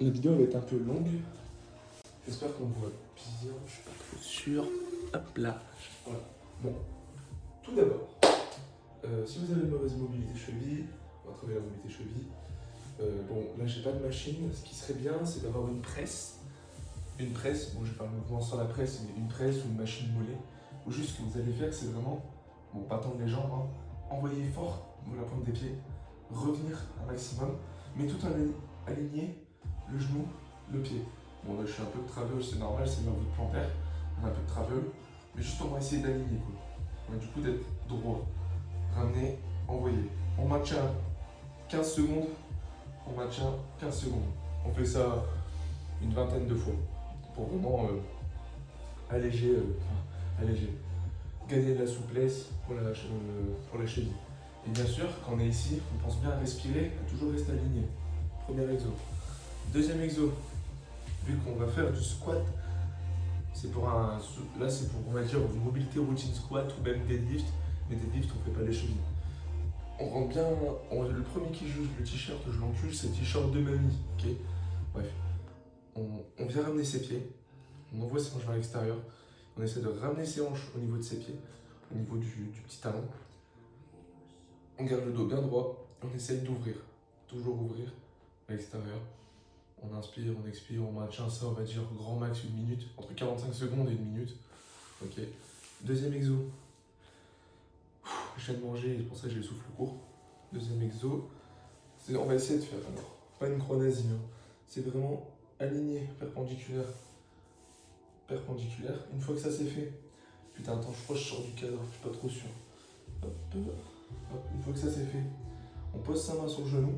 La vidéo va être un peu longue. J'espère qu'on voit bien. Je suis pas trop sûr. Hop là. Voilà. Bon. Tout d'abord, si vous avez une mauvaise mobilité cheville, on va travailler la mobilité cheville. Bon, là j'ai pas de machine. Ce qui serait bien, c'est d'avoir une presse. Une presse. Bon, je vais faire le mouvement sans la presse, mais une presse ou une machine mollet. Ou juste ce que vous allez faire, c'est vraiment, bon, pas tendre les jambes, hein, envoyer fort la pointe des pieds, revenir un maximum, mais tout en aligner le genou, le pied. Bon, là je suis un peu de travel, c'est normal, c'est ma voûte plantaire, on a un peu de travel, mais juste on va essayer d'aligner quoi. Ouais, du coup d'être droit, ramener, envoyer. On maintient 15 secondes, on maintient 15 secondes. On fait ça une vingtaine de fois pour vraiment alléger, gagner de la souplesse pour la cheville. Et bien sûr, quand on est ici, on pense bien à respirer, à toujours rester aligné. Premier exo. Deuxième exo, vu qu'on va faire du squat, c'est pour là c'est pour, on va dire, une mobilité routine squat ou même deadlift, mais deadlift on fait pas les chevilles. On rentre bien, le premier qui juge le t-shirt, je l'encule, c'est le t-shirt de mamie, ok. Bref, on vient ramener ses pieds, on envoie ses hanches vers l'extérieur, on essaie de ramener ses hanches au niveau de ses pieds, au niveau du petit talon. On garde le dos bien droit, on essaye d'ouvrir, toujours ouvrir à l'extérieur. On inspire, on expire, on maintient ça, on va dire grand max une minute, entre 45 secondes et une minute. Ok. Deuxième exo. Je viens de manger, c'est pour ça que j'ai le souffle court. Deuxième exo. On va essayer de faire, alors, pas une croix nazie, hein. C'est vraiment aligné, perpendiculaire. Perpendiculaire. Une fois que ça c'est fait, putain, attends, je crois que je sors du cadre, je suis pas trop sûr. Hop, hop. Une fois que ça c'est fait, on pose sa main sur le genou.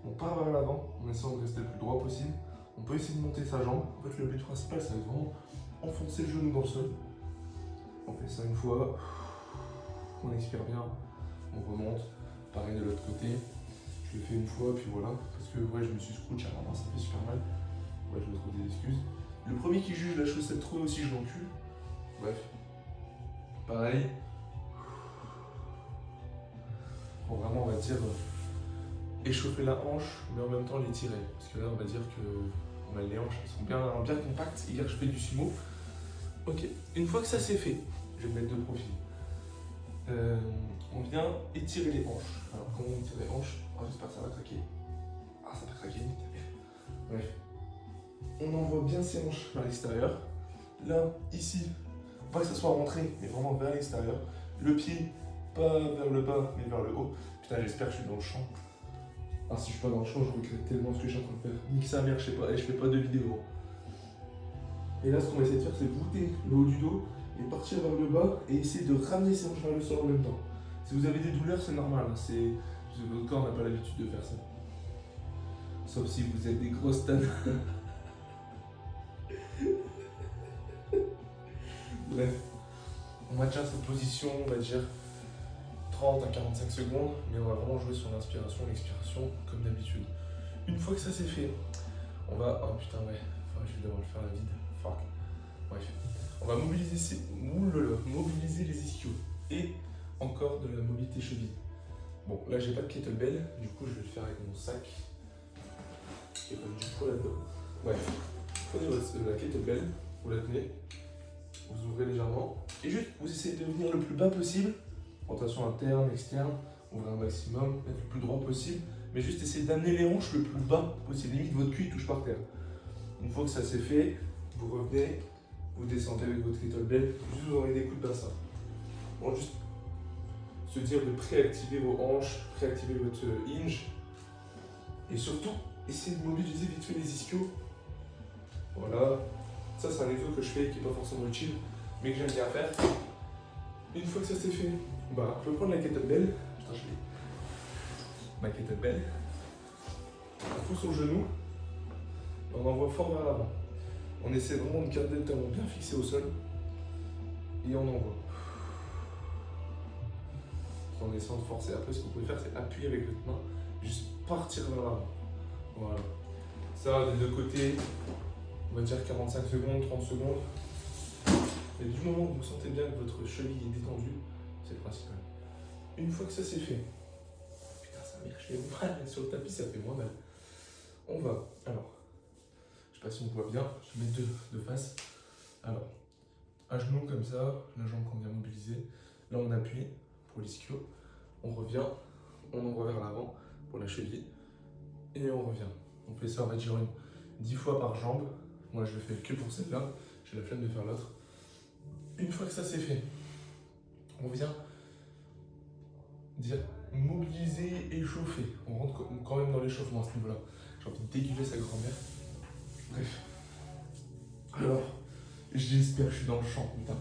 On part vers l'avant, en essayant de rester le plus droit possible. On peut essayer de monter sa jambe. En fait, le but principal, ça va être vraiment enfoncer le genou dans le sol. On fait ça une fois. On expire bien. On remonte. Pareil de l'autre côté. Je le fais une fois, puis voilà. Parce que ouais, je me suis scrooge à la main, ça fait super mal. Ouais, je me trouve des excuses. Le premier qui juge la chaussette trop aussi, je l'encule. Bref. Pareil. Bon, vraiment, on va dire échauffer la hanche, mais en même temps l'étirer. Parce que là, on va dire que les hanches elles sont bien compactes. Hier, je fais du sumo. Ok, une fois que ça c'est fait, je vais me mettre de profil. On vient étirer les hanches. Alors, comment on tire les hanches? Oh, j'espère que ça va craquer. Ah, ça va craquer. Bref. On envoie bien ses hanches vers l'extérieur. Là, ici, pas que ça soit rentré, mais vraiment vers l'extérieur. Le pied, pas vers le bas, mais vers le haut. Putain, j'espère que je suis dans le champ. Ah, si je suis pas dans le champ, je regrette tellement ce que je suis en train de faire. Nique sa mère, je sais pas, et je fais pas de vidéo. Et là, ce qu'on va essayer de faire, c'est voûter le haut du dos et partir vers le bas et essayer de ramener ses hanches vers le sol en même temps. Si vous avez des douleurs, c'est normal. Votre corps n'a pas l'habitude de faire ça. Sauf si vous êtes des grosses tannes. Bref, on maintient cette position, on va dire 30 à 45 secondes, mais on va vraiment jouer sur l'inspiration et l'expiration comme d'habitude. Une fois que ça c'est fait, on va... Oh putain ouais, enfin, je vais devoir le faire à la vide. Fuck. Bref. On va mobiliser les ischios et encore de la mobilité cheville. Bon, là j'ai pas de kettlebell, du coup je vais le faire avec mon sac. Il y a pas du poids là-dedans. Bref, prenez la kettlebell, vous la tenez, vous ouvrez légèrement et juste vous essayez de venir le plus bas possible. Rotation interne, externe, ouvrez un maximum, être le plus droit possible, mais juste essayer d'amener les hanches le plus bas possible, limite votre cul touche par terre. Une fois que ça c'est fait, vous revenez, vous descendez avec votre kettlebell, juste vous envoyez des coups de bassin. Bon, juste se dire de préactiver vos hanches, préactiver votre hinge, et surtout, essayez de mobiliser vite fait les ischios. Voilà, ça c'est un exo que je fais qui n'est pas forcément utile, mais que j'aime bien faire. Une fois que ça c'est fait, bah, je peux prendre la kettlebell. Putain, je l'ai. Ma kettlebell. On pousse au genou. Et on envoie fort vers l'avant. On essaie vraiment de garder le talon bien fixé au sol. Et on envoie. En essayant de forcer. Après, ce que vous pouvez faire, c'est appuyer avec votre main. Juste partir vers l'avant. Voilà. Ça, des deux côtés, on va dire 45 secondes, 30 secondes. Et du moment où vous sentez bien que votre cheville est détendue, c'est le principal. Une fois que ça c'est fait, putain ça m'a fait mal sur le tapis, ça fait moins mal. On va, alors, sais pas si on voit bien, je vais mettre de face. Alors, un genou comme ça, la jambe qu'on vient mobiliser. Là, on appuie pour l'ischio. On revient, on envoie vers l'avant pour la cheville. Et on revient. On fait ça, on va dire 10 fois par jambe. Moi, je le fais que pour celle-là. J'ai la flemme de faire l'autre. Une fois que ça c'est fait, on vient dire mobiliser, échauffer. On rentre quand même dans l'échauffement à ce niveau-là. J'ai envie de dégueuler sa grand-mère. Bref. Alors, j'espère que je suis dans le champ. Putain.